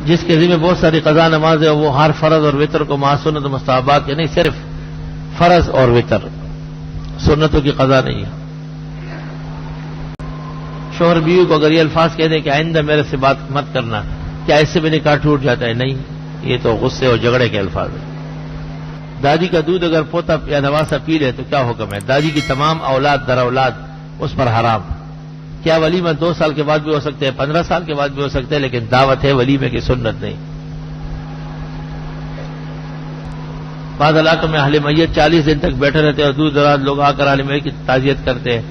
جس کے ذمہ بہت ساری قضا نماز ہے وہ ہر فرض اور وتر کو مع سنت و مستحبات کے نہیں، صرف فرض اور وتر، سنتوں کی قضا نہیں ہے۔ شوہر بیوی کو اگر یہ الفاظ کہہ دیں کہ آئندہ میرے سے بات مت کرنا، کیا اس سے بھی نکاح ٹوٹ جاتا ہے؟ نہیں، یہ تو غصے اور جھگڑے کے الفاظ ہیں۔ دادی کا دودھ اگر پوتا یا نواسا پی لے تو کیا حکم ہے؟ دادی کی تمام اولاد در اولاد اس پر حرام۔ کیا ولیمہ 2 سال کے بعد بھی ہو سکتے ہیں، 15 سال کے بعد بھی ہو سکتے ہیں، لیکن دعوت ہے، ولیمے کی سنت نہیں۔ بعض علاقوں میں اہل میت 40 دن تک بیٹھے رہتے ہیں اور دور دراز لوگ آ کر اہل میت کی تعزیت کرتے ہیں۔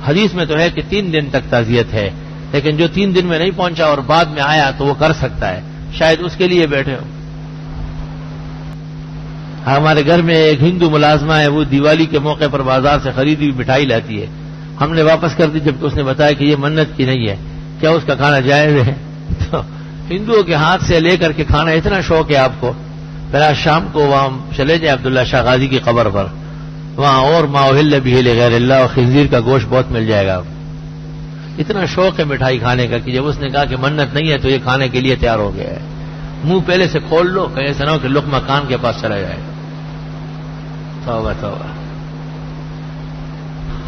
حدیث میں تو ہے کہ 3 دن تک تعزیت ہے، لیکن جو 3 دن میں نہیں پہنچا اور بعد میں آیا تو وہ کر سکتا ہے، شاید اس کے لیے بیٹھے ہو۔ ہمارے گھر میں ایک ہندو ملازمہ ہے، وہ دیوالی کے موقع پر بازار سے خریدی ہوئی مٹھائی لاتی ہے، ہم نے واپس کر دی جبکہ اس نے بتایا کہ یہ منت کی نہیں ہے، کیا اس کا کھانا جائز ہے؟ تو ہندوؤں کے ہاتھ سے لے کر کے کھانا اتنا شوق ہے آپ کو، پھر آج شام کو وہاں چلے جائیں عبداللہ شاہ غازی کی قبر پر، وہاں اور ما اہل بہ لغیر اللہ اور خنزیر کا گوشت بہت مل جائے گا۔ اتنا شوق ہے مٹھائی کھانے کا کہ جب اس نے کہا کہ منت نہیں ہے تو یہ کھانے کے لیے تیار ہو گیا ہے۔ منہ پہلے سے کھول لو، کہیں ایسا نہ ہو کہ لقمہ کان کے پاس چلا جائے۔ توبہ توبہ۔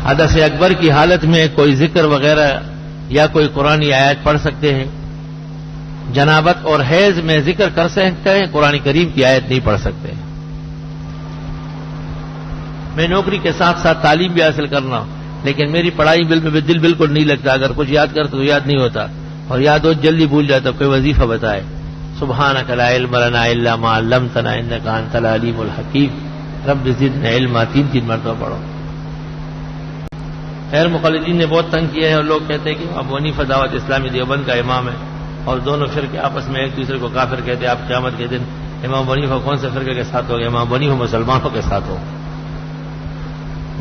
حدث اکبر کی حالت میں کوئی ذکر وغیرہ یا کوئی قرآنی آیت پڑھ سکتے ہیں؟ جنابت اور حیض میں ذکر کر سکتے ہیں، قرآن کریم کی آیت نہیں پڑھ سکتے۔ میں نوکری کے ساتھ ساتھ تعلیم بھی حاصل کرنا، لیکن میری پڑھائی میں دل بالکل نہیں لگتا، اگر کچھ یاد کرتا تو یاد نہیں ہوتا، اور یاد ہو جلدی بھول جاتا۔ کوئی وظیفہ بتائے۔ سبحانک لا علم لنا الا ما علمتنا انک انت العلیم الحکیم رب زدنا علما، 3 مرتبہ پڑھو۔ خیر مقلدین نے بہت تنگ کیا ہے، اور لوگ کہتے ہیں کہ ابو حنیفہ دعوت اسلامی دیوبند کا امام ہے، اور دونوں فرقے آپس میں ایک دوسرے کو کافر کہتے ہیں۔ آپ قیامت کے دن امام ابو حنیفہ کون سے فرقے کے ساتھ ہوگا؟ امام ابو حنیفہ مسلمانوں کے ساتھ ہو،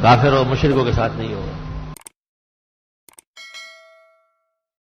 کافر اور مشرکوں کے ساتھ نہیں ہوگا۔